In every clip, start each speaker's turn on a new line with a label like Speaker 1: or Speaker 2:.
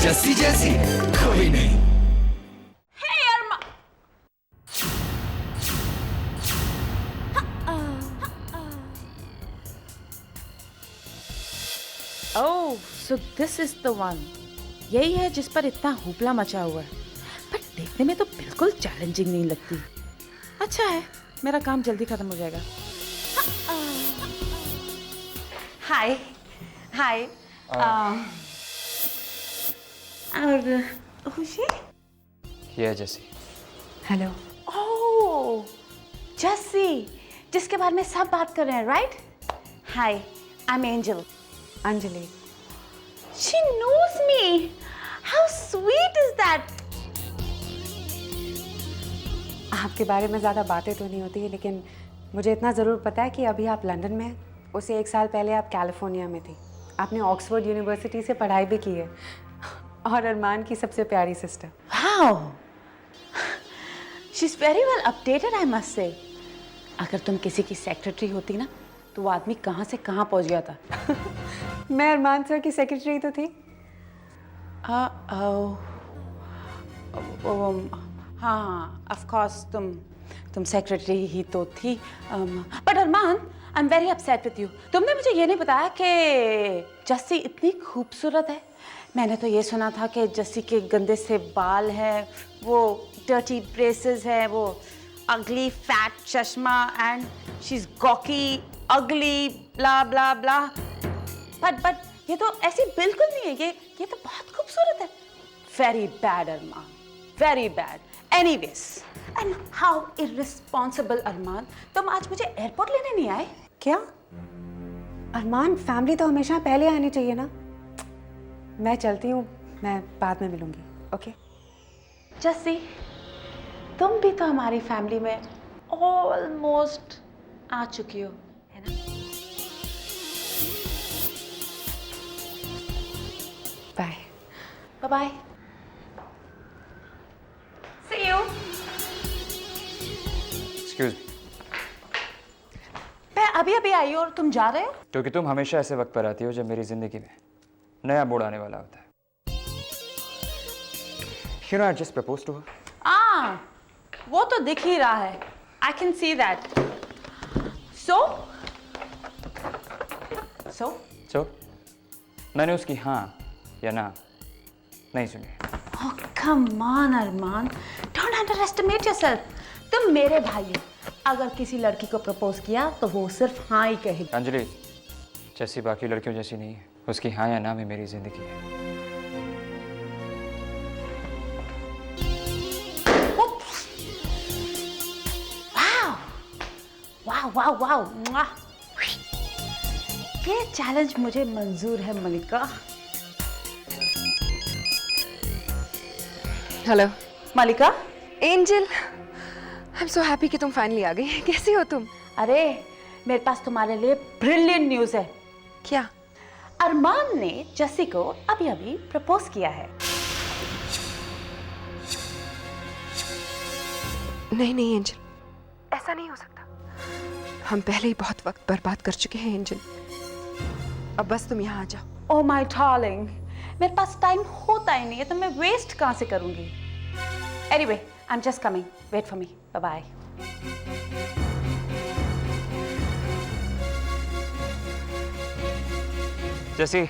Speaker 1: जस्सी जैसी कोई नहीं।
Speaker 2: Oh, so this is the one. यही है जिस पर इतना हुपला मचा हुआ है, पर देखने में तो बिल्कुल चैलेंजिंग नहीं लगती। अच्छा है, मेरा काम जल्दी खत्म हो जाएगा। हाय हाय और खुशी
Speaker 3: ये जैसी।
Speaker 4: हेलो।
Speaker 2: ओह जस्सी, जिसके बारे में सब बात कर रहे हैं, right? Hi, I am angel.
Speaker 4: Anjali.
Speaker 2: She knows me. How sweet is that?
Speaker 4: आपके बारे में ज़्यादा बातें तो नहीं होती, लेकिन मुझे इतना ज़रूर पता है कि अभी आप लंदन में हैं। उससे 1 साल पहले आप कैलिफोर्निया में थी। आपने ऑक्सफोर्ड यूनिवर्सिटी से पढ़ाई भी की है, और अरमान की सबसे प्यारी sister.
Speaker 2: Wow. She's very well updated, I must say. अगर तुम किसी की सेक्रेटरी होती ना, तो वो आदमी कहाँ से कहाँ पहुँच गया था।
Speaker 4: मैं अरमान सर की सेक्रेटरी तो थी।
Speaker 2: हाँ, ऑफ कोर्स तुम सेक्रेटरी ही तो थी। But Arman, I am very upset with you. तुमने मुझे ये नहीं बताया कि जस्सी इतनी खूबसूरत है। मैंने तो ये सुना था कि जस्सी के गंदे से बाल हैं, वो डर्टी ब्रेसेस है, वो अगली फैट चश्मा, एंड शी इज गॉकी, अगली, ब्ला ब्ला ब्ला। बट ये तो ऐसी बिल्कुल नहीं है। ये तो बहुत खूबसूरत है। Very bad Arman, very bad. Anyways, and how irresponsible Arman, तुम आज मुझे एयरपोर्ट लेने नहीं आए?
Speaker 4: क्या? अरमान, फैमिली तो हमेशा पहले आनी चाहिए ना। मैं चलती हूँ, मैं बाद में मिलूंगी। ओके
Speaker 2: जस्सी, तुम भी तो हमारी फैमिली में ऑलमोस्ट आ चुकी हो, है ना?
Speaker 4: Bye.
Speaker 2: Bye bye. See you.
Speaker 3: Excuse me.
Speaker 2: मैं अभी आई हूँ और तुम जा रहे हो?
Speaker 3: क्योंकि तुम हमेशा ऐसे वक्त पर आती हो जब मेरी जिंदगी में नया मोड़ आने वाला होता है। You know, I just proposed to her.
Speaker 2: वो तो दिख ही रहा है। I can see that. So?
Speaker 3: मैंने उसकी हाँ या ना नहीं सुनी।
Speaker 2: Oh, come on, Armaan, don't underestimate yourself. तुम मेरे भाई हो। अगर किसी लड़की को प्रपोज किया तो वो सिर्फ हाँ ही कहेगी।
Speaker 3: अंजलि, जैसी बाकी लड़कियों जैसी नहीं है। उसकी हाँ या ना में मेरी जिंदगी है।
Speaker 2: वाह। ये चैलेंज मुझे मंजूर है Malika.
Speaker 5: Hello
Speaker 2: Malika.
Speaker 5: Angel, I am so happy कि तुम फाइनली आ गई। कैसी हो तुम?
Speaker 2: अरे, मेरे पास तुम्हारे लिए ब्रिलियंट न्यूज़ है।
Speaker 5: क्या?
Speaker 2: अरमान ने जस्सी को अभी प्रपोज किया है।
Speaker 5: नहीं एंजल, ऐसा नहीं हो सकता। हम पहले ही बहुत वक्त बर्बाद कर चुके हैं एंजल। अब बस तुम यहाँ आ जाओ।
Speaker 2: ओह माय डार्लिंग, मेरे पास टाइम होता ही नहीं है, तो मैं वेस्ट कहाँ से करूंगी? Anyway, I am just coming, wait for me, bye bye.
Speaker 3: जैसी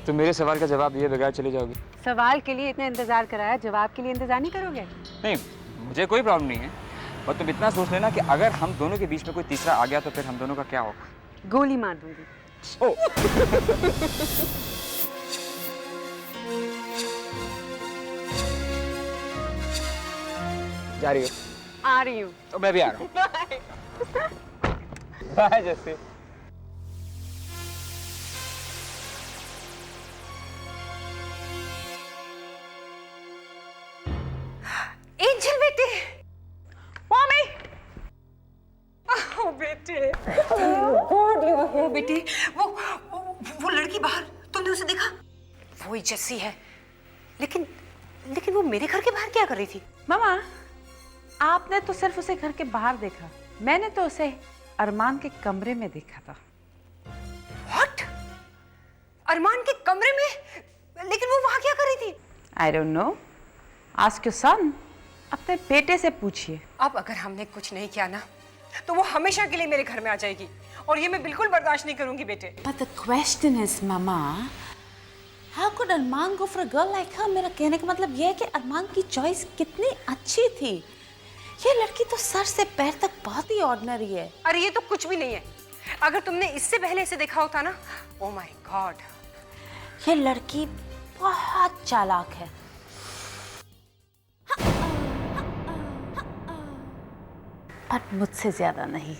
Speaker 3: तुम मेरे सवाल का जवाब दिए बगैर चली जाओगी?
Speaker 4: सवाल के लिए इतना इंतजार कराया, जवाब के लिए इंतजार नहीं करोगे?
Speaker 3: नहीं, मुझे कोई प्रॉब्लम नहीं है, और तुम इतना सोच लेना कि अगर हम दोनों के बीच में कोई तीसरा आ गया तो फिर हम दोनों का क्या होगा?
Speaker 4: गोली मार दूंगी।
Speaker 3: ओ। जा रही हो?
Speaker 4: आ रही हूँ।
Speaker 3: तो मैं भी आ रहा हूँ। बाय जैसी।
Speaker 4: एंजल बेटे, मम्मी, बेटे, ओ बेटे, वो लड़की बाहर, तुमने उसे देखा? वो ही जस्सी है, लेकिन वो मेरे घर के बाहर क्या कर रही थी?
Speaker 2: मामा, आपने तो सिर्फ उसे घर के बाहर देखा, मैंने तो उसे अरमान के कमरे में देखा था।
Speaker 4: What? अरमान के कमरे में? लेकिन वो वहां क्या
Speaker 2: I don't know, ask your son, अपने बेटे से पूछिए।
Speaker 5: अब अगर हमने कुछ नहीं किया ना तो वो हमेशा के लिए मेरे घर में आ जाएगी और ये मैं बिल्कुल बर्दाश्त नहीं करूंगी बेटे।
Speaker 2: But the question is, Mama, how could Armaan go for a girl like her? मेरा कहने का मतलब ये है कि अरमान की चॉइस कितनी अच्छी थी। ये लड़की तो सर से पैर तक बहुत ही ऑर्डिनरी है।
Speaker 5: अरे ये तो कुछ भी नहीं है। अगर तुमने इससे पहले इसे देखा होता ना, ओ माय गॉड।
Speaker 2: ये लड़की बहुत चालाक है। पर मुझसे ज्यादा नहीं।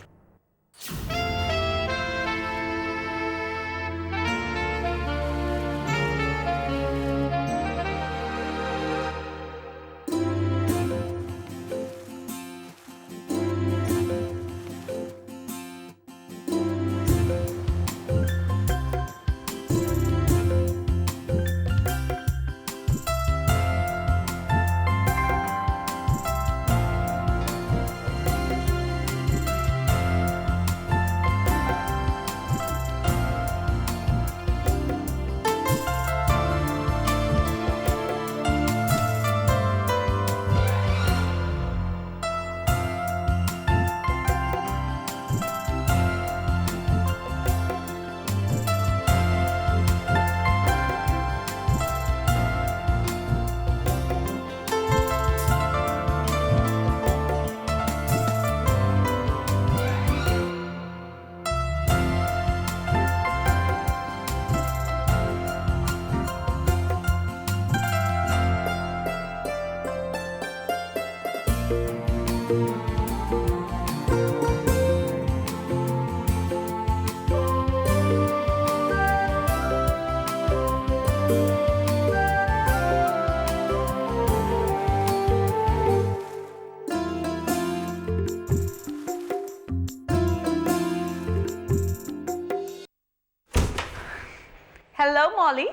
Speaker 2: Hello Molly.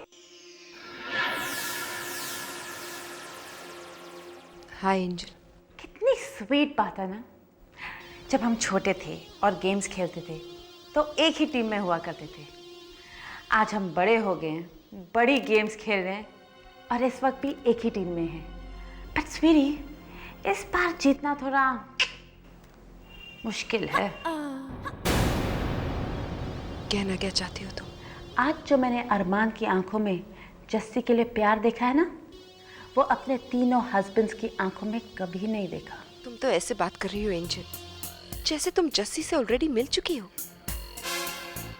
Speaker 5: Hi angel.
Speaker 2: कितनी स्वीट बात है ना, जब हम छोटे थे और गेम्स खेलते थे तो एक ही टीम में हुआ करते थे। आज हम बड़े हो गए हैं, बड़ी गेम्स खेल रहे हैं और इस वक्त भी एक ही टीम में हैं। बट स्वीटी, इस बार जीतना थोड़ा मुश्किल है।
Speaker 5: कहना क्या चाहती हो तुम?
Speaker 2: आज जो मैंने अरमान की आंखों में जस्सी के लिए प्यार देखा है ना, वो अपने तीनों हस्बैंड्स की आंखों में कभी नहीं देखा।
Speaker 5: तुम तो ऐसे बात कर रही हो एंजल जैसे तुम जस्सी से ऑलरेडी मिल चुकी हो।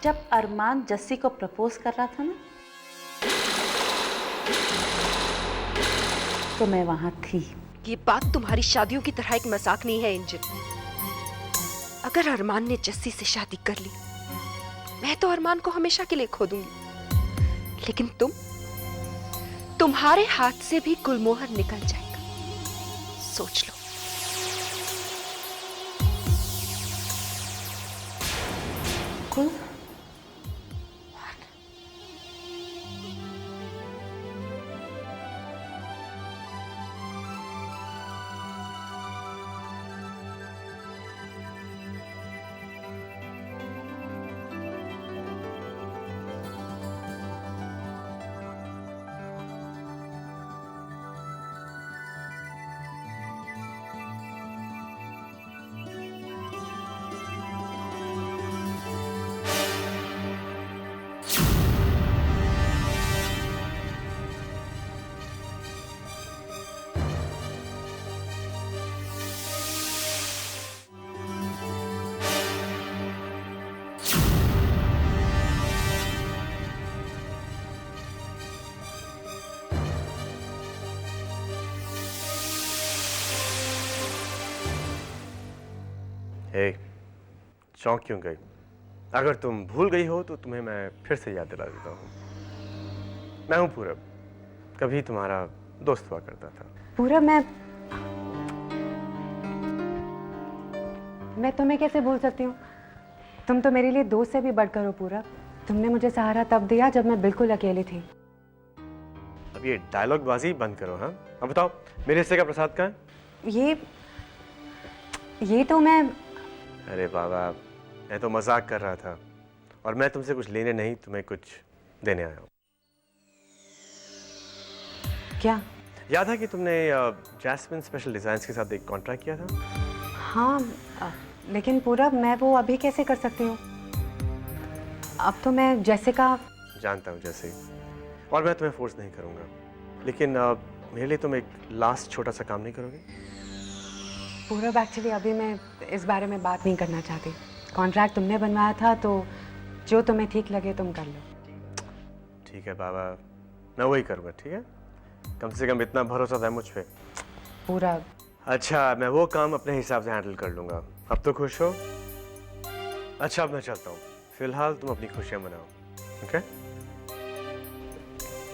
Speaker 2: जब अरमान जस्सी को प्रपोज कर रहा था ना, तो मैं वहां थी।
Speaker 5: ये बात तुम्हारी शादियों की तरह एक मजाक नहीं है एंजल। अगर अरमान ने जस्सी से शादी कर ली, मैं तो अरमान को हमेशा के लिए खो दूंगी। लेकिन तुम्हारे हाथ से भी गुलमोहर निकल जाएगा, सोच लो।
Speaker 2: गुल?
Speaker 6: हे, चौंक क्यों गई? अगर तुम भूल गई हो तो तुम्हें मैं फिर से याद दिला देता हूँ। मैं हूँ पूरब, कभी तुम्हारा दोस्त हुआ करता था।
Speaker 4: पूरब, मैं तुम्हें कैसे भूल सकती हूँ? तुम तो मेरे लिए दोस्त से भी बढ़कर हो पूरब। तुमने मुझे सहारा तब दिया जब मैं बिल्कुल अकेली थी।
Speaker 6: अब ये डायलॉग बाजी बंद करो। हाँ, अब बताओ मेरे हिस्से का प्रसाद कहाँ है?
Speaker 4: ये तो मैं...
Speaker 6: अरे बाबा, मैं तो मजाक कर रहा था और मैं तुमसे कुछ लेने नहीं, तुम्हें कुछ देने आया हूँ।
Speaker 4: क्या?
Speaker 6: याद है कि तुमने जैस्मिन स्पेशल डिज़ाइंस के साथ एक कॉन्ट्रैक्ट किया था?
Speaker 4: हाँ, लेकिन पूरब मैं वो अभी कैसे कर सकती हूँ? अब तो मैं जैसिका।
Speaker 6: जानता हूँ जैसे, और मैं तुम्हें फोर्स नहीं करूँगा, लेकिन मेरे लिए तुम एक लास्ट छोटा सा काम नहीं करोगे?
Speaker 4: पूरब एक्चुअली अभी मैं इस बारे में बात नहीं करना चाहती। कॉन्ट्रैक्ट तुमने बनवाया था तो जो तुम्हें ठीक लगे तुम कर लो।
Speaker 6: ठीक है बाबा, मैं वही करूँगा, ठीक है? कम से कम इतना भरोसा था मुझ पे।
Speaker 4: पूरब।
Speaker 6: अच्छा, मैं वो काम अपने हिसाब से हैंडल कर लूँगा। अब तो खुश हो? अच्छा, अब मैं चलता हूँ। फिलहाल तुम अपनी खुशियाँ मनाओ, ओके?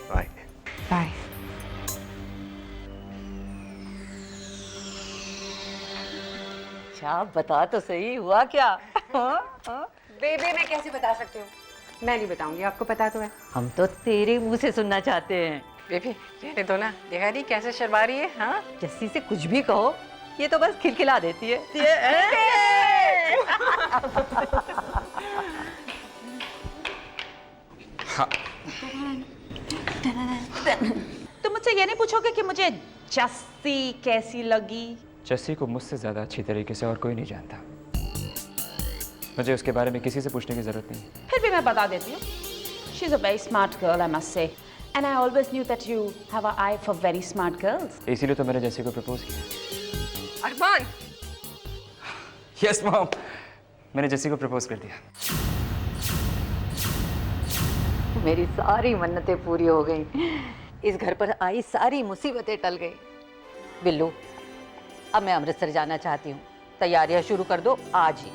Speaker 6: बाय।
Speaker 4: बाय।
Speaker 7: अच्छा बता तो सही, हुआ क्या?
Speaker 4: बेबी मैं कैसे बता सकती हूँ? मैं नहीं बताऊंगी, आपको पता तो है।
Speaker 7: हम तो तेरे मुंह से सुनना चाहते हैं।
Speaker 4: बेबी रहने दो ना, देखा नहीं कैसे शर्मा रही है। हाँ,
Speaker 7: जस्सी से कुछ भी कहो, ये तो बस खिलखिला देती है।
Speaker 2: तुम मुझसे ये नहीं पूछोगे कि मुझे जस्सी कैसी लगी?
Speaker 3: जस्सी को मुझसे ज़्यादा अच्छी तरीके से और कोई नहीं जानता। मुझे उसके बारे में किसी से पूछने की ज़रूरत नहीं।
Speaker 2: फिर भी मैं बता देती हूँ। She's a very smart girl, I must say. And I always knew that you have an eye for very smart girls.
Speaker 3: इसीलिए तो मैंने जस्सी को प्रपोज किया।
Speaker 4: अरमान।
Speaker 3: यस मॉम, मैंने जस्सी को प्रपोज कर दिया।
Speaker 7: मेरी सारी मन्नतें पूरी हो गई, इस घर पर आई सारी मुसीबतें टल गई। बिल्लू, अब मैं अमृतसर जाना चाहती हूँ, तैयारियां शुरू कर दो आज ही।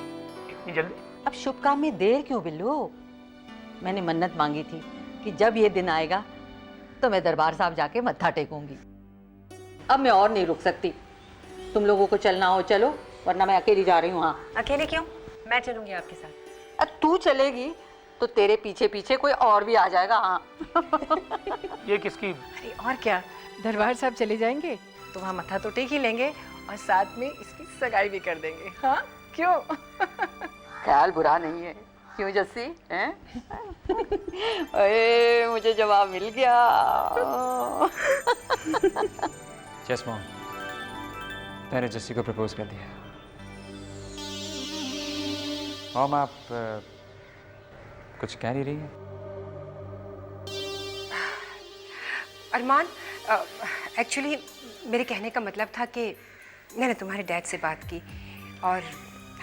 Speaker 8: इतनी जल्दी?
Speaker 7: अब शुभ काम में देर क्यों बिल्लू? मैंने मन्नत मांगी थी कि जब ये दिन आएगा तो मैं दरबार साहब जाके मत्था टेकूंगी। अब मैं और नहीं रुक सकती। तुम लोगों को चलना हो चलो, वरना मैं अकेली जा रही हूँ। हाँ।
Speaker 4: अकेले क्यों? मैं चलूंगी आपके साथ।
Speaker 7: अब तू चलेगी तो तेरे पीछे पीछे कोई और भी आ जाएगा। हाँ।
Speaker 8: ये किसकी?
Speaker 4: अरे और क्या, दरबार साहब चले जाएंगे तो वहाँ मत्था तो टेक ही लेंगे और साथ में इसकी सगाई भी कर देंगे। हाँ क्यों?
Speaker 7: ख्याल बुरा नहीं है, क्यों जस्सी? हैं? अरे मुझे जवाब मिल गया।
Speaker 3: यस मॉम, मैंने जस्सी को प्रपोज कर दिया। मॉम आप कुछ कह नहीं रही हैं?
Speaker 9: अरमान, एक्चुअली मेरे कहने का मतलब था कि मैंने तुम्हारे डैड से बात की और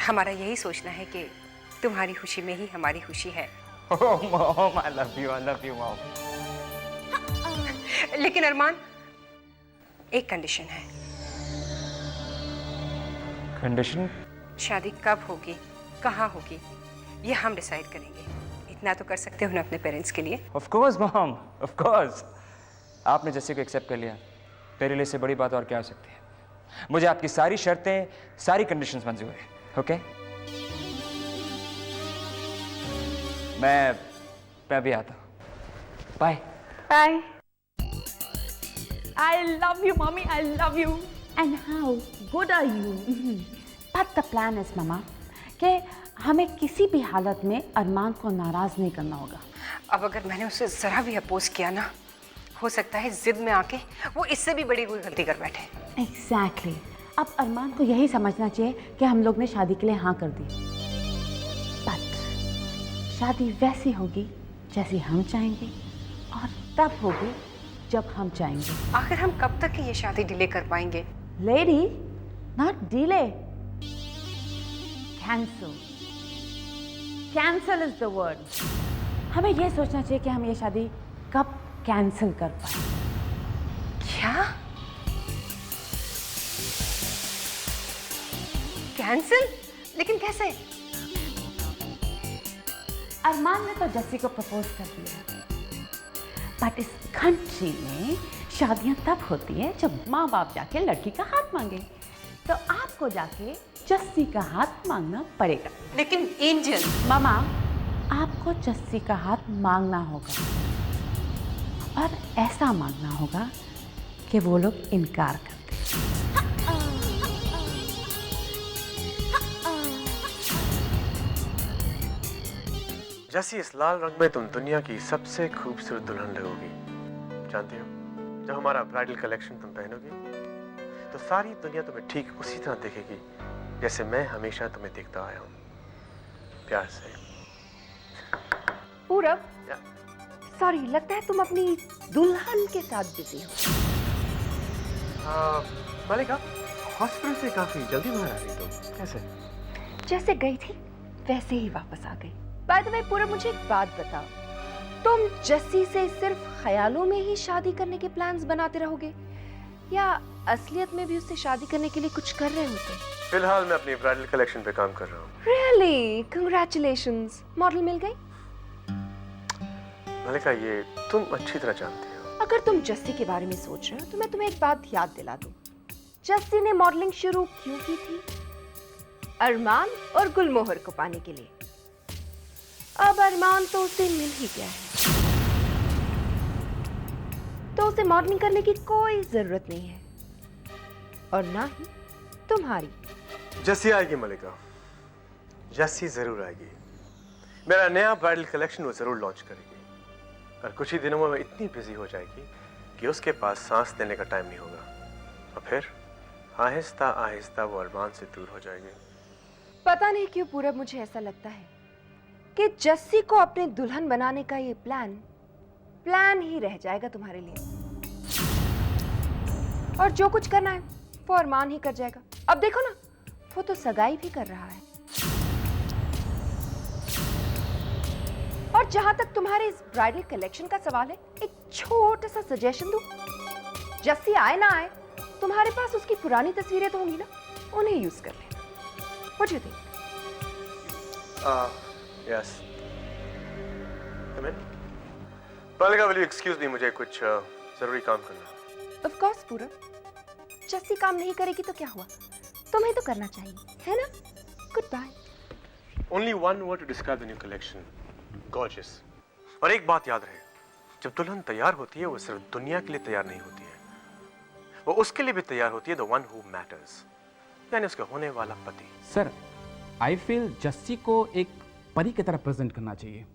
Speaker 9: हमारा यही सोचना है कि तुम्हारी खुशी में ही हमारी खुशी है।
Speaker 3: Oh mom, I love you mom.
Speaker 9: लेकिन अरमान, एक कंडीशन है।
Speaker 3: कंडीशन?
Speaker 9: शादी कब होगी, कहाँ होगी, ये हम डिसाइड करेंगे। इतना तो कर सकते हो ना अपने पेरेंट्स के लिए।
Speaker 3: Of course mom, of course. आपने जस्सी को एक्सेप्ट कर लिया, मेरे लिए इससे बड़ी बात और क्या हो सकती है? मुझे आपकी सारी शर्तें, सारी कंडीशंस मंजूर है, ओके? मैं भी आता हूँ। Bye.
Speaker 2: Bye. I love you, mommy. I love you. And how good are you? But the plan is, mama, कि हमें किसी भी हालत में अरमान को नाराज नहीं करना होगा।
Speaker 9: अब अगर मैंने उसे जरा भी अपोज किया ना, हो सकता है जिद में आके वो इससे भी बड़ी कोई गलती कर बैठे।
Speaker 2: Exactly. अब अरमान को यही समझना चाहिए कि हम लोग ने शादी के लिए हाँ कर दी। But शादी वैसी होगी जैसी हम चाहेंगे और तब होगी जब हम चाहेंगे।
Speaker 9: आखिर हम कब तक ये शादी डिले कर पाएंगे?
Speaker 2: Lady, not delay. Cancel. Cancel is the word. हमें ये सोचना चाहिए कि हम ये शादी कब कैंसिल कर पाए।
Speaker 9: क्या? कैंसिल? लेकिन कैसे?
Speaker 2: अरमान ने तो जस्सी को प्रपोज कर दिया, बट इस कंट्री में शादियां तब होती है जब माँ बाप जाके लड़की का हाथ मांगे, तो आपको जाके जस्सी का हाथ मांगना पड़ेगा।
Speaker 9: लेकिन एंजल,
Speaker 2: मामा, आपको जस्सी का हाथ मांगना होगा और ऐसा मांगना होगा कि वो लोग इनकार कर दें।
Speaker 6: जैसी इस लाल रंग में तुम दुनिया की सबसे खूबसूरत दुल्हन लगोगी, जानती हो? जब हमारा ब्राइडल कलेक्शन तुम पहनोगी तो सारी दुनिया तुम्हें ठीक उसी तरह देखेगी जैसे मैं हमेशा तुम्हें देखता आया हूँ, प्यार से।
Speaker 5: पूरब,
Speaker 6: या-
Speaker 5: सॉरी, लगता है तुम अपनी दुल्हन के साथ बिजी हो।
Speaker 6: मालिका, हॉस्पिटल से काफी जल्दी बाहर आ गई तुम, कैसे?
Speaker 5: जैसे गई थी वैसे ही वापस आ गई। बाय द वे पूरब, मुझे एक बात बताओ, तुम जस्सी से सिर्फ ख्यालों में ही शादी करने के प्लान्स बनाते रहोगे या असलियत में भी उससे शादी करने के लिए कुछ कर रहे होते?
Speaker 6: फिलहाल मैं अपनी ब्राइडल कलेक्शन पे काम कर रहा हूँ।
Speaker 5: रियली? कांग्रेचुलेशंस। मॉडल मिल गई?
Speaker 6: मालिका, ये तुम अच्छी तरह जानती हो।
Speaker 5: अगर तुम जस्सी के बारे में सोच रहे हो तो मैं तुम्हें एक बात याद दिला दूं। जस्सी ने मॉडलिंग शुरू क्यों की थी? अरमान और गुलमोहर को पाने के लिए। अब अरमान तो उसे मिल ही गया है, तो उसे मॉडलिंग करने की कोई जरूरत नहीं है, और ना ही तुम्हारी।
Speaker 6: जस्सी आएगी मालिका, जस्सी जरूर आएगी। मेरा नया ब्राइडल कलेक्शन वो जरूर लॉन्च करेगी और कुछ ही दिनों में वो इतनी बिजी हो जाएगी कि उसके पास सांस देने का टाइम नहीं होगा और फिर आहिस्ता आहिस्ता वो अरमान से दूर हो जाएगी।
Speaker 5: पता नहीं क्यों पूरब, मुझे ऐसा लगता है कि जस्सी को अपने दुल्हन बनाने का ये प्लान ही रह जाएगा तुम्हारे लिए, और जो कुछ करना है वो अरमान ही कर जाएगा। अब देखो ना, वो तो सगाई भी कर रहा है। और जहां तक तुम्हारे इस ब्राइडल कलेक्शन का सवाल है, एक छोटा सा सजेशन दूं। जस्सी आए ना आए, तुम्हारे पास उसकी पुरानी तस्वीरें तो होंगी ना, उन्हें यूज कर लेना। What do you think?
Speaker 6: Yes. Come in. मालिका, will you excuse me? मुझे कुछ जरूरी काम करना है।
Speaker 5: Of course, पूरब। जस्सी काम नहीं करेगी तो क्या हुआ? तुम्हें तो करना चाहिए, है ना? Goodbye.
Speaker 6: Only one word to describe the new collection. Gorgeous. और एक बात याद रहे, जब दुल्हन तैयार होती है वो सिर्फ दुनिया के लिए तैयार नहीं होती है, वो उसके लिए भी तैयार होती है, the one who matters, यानी उसका होने वाला पति।
Speaker 1: सर, आई फील जस्सी को एक परी की तरह प्रेजेंट करना चाहिए।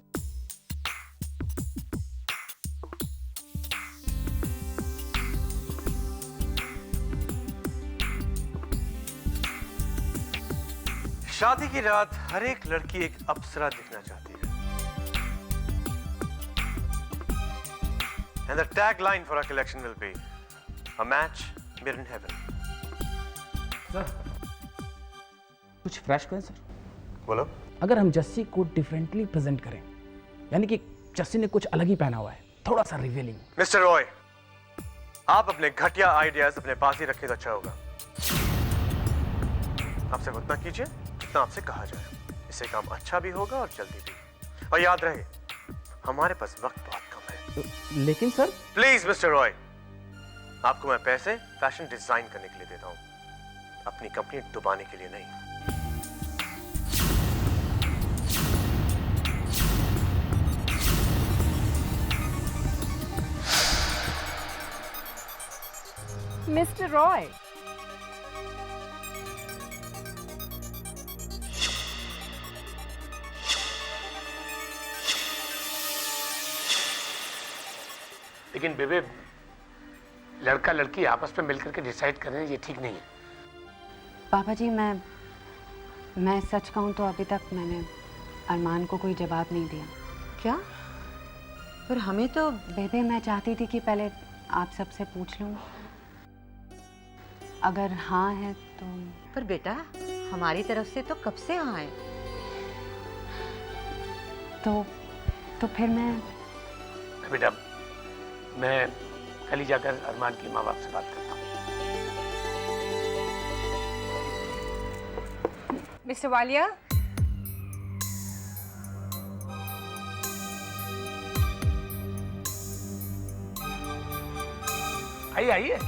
Speaker 6: शादी की रात हर एक लड़की एक अप्सरा दिखना चाहती है। And the tagline for our collection will be a match made in heaven.
Speaker 1: Sir, कुछ फ्रेश करें सर।
Speaker 6: बोलो।
Speaker 1: अगर हम जस्सी को डिफरेंटली प्रेजेंट करें, यानी कि जस्सी ने कुछ अलग ही पहना हुआ है, थोड़ा सा रिवीलिंग।
Speaker 6: मिस्टर रॉय, आप अपने घटिया आइडियाज अपने पास ही रखें तो अच्छा होगा। आपसे उतना कीजिए जितना आपसे कहा जाए, इससे काम अच्छा भी होगा और जल्दी भी। और याद रहे, हमारे पास वक्त बहुत कम है।
Speaker 1: लेकिन सर।
Speaker 6: प्लीज मिस्टर रॉय, आपको मैं पैसे फैशन डिजाइन करने के लिए देता हूं, अपनी कंपनी डुबाने के लिए नहीं।
Speaker 5: मिस्टर रॉय,
Speaker 8: लेकिन बेबे, लड़का लड़की आपस में मिलकर के डिसाइड कर रहे हैं, ये ठीक नहीं है।
Speaker 4: पापा जी, मैं सच कहूँ तो अभी तक मैंने अरमान को कोई जवाब नहीं दिया।
Speaker 7: क्या? पर हमें तो
Speaker 4: बेबे, मैं चाहती थी कि पहले आप सबसे पूछ लूं, अगर हाँ है तो।
Speaker 7: पर बेटा, हमारी तरफ से तो कब से हाँ है।
Speaker 4: तो फिर मैं।
Speaker 8: बेटा, मैं कल ही जाकर अरमान की माँ बाप से बात करता हूँ।
Speaker 9: मिस्टर वालिया,
Speaker 8: आइए आइए।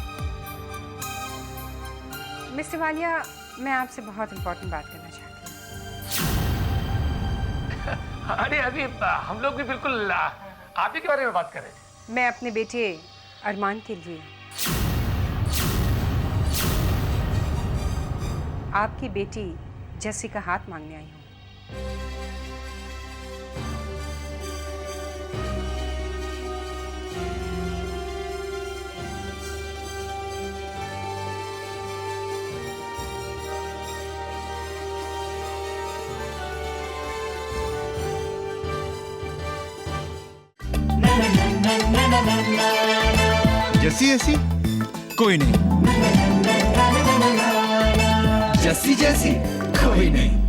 Speaker 9: मिस्टर वालिया, मैं आपसे बहुत इंपॉर्टेंट बात करना चाहती हूँ।
Speaker 8: अरे अभी हम लोग भी बिल्कुल आप ही के बारे में बात कर रहे थे।
Speaker 9: मैं अपने बेटे अरमान के लिए आपकी बेटी जस्सी का हाथ मांगने आई हूँ।
Speaker 10: जैसी ऐसी कोई नहीं, जैसी जैसी कोई नहीं।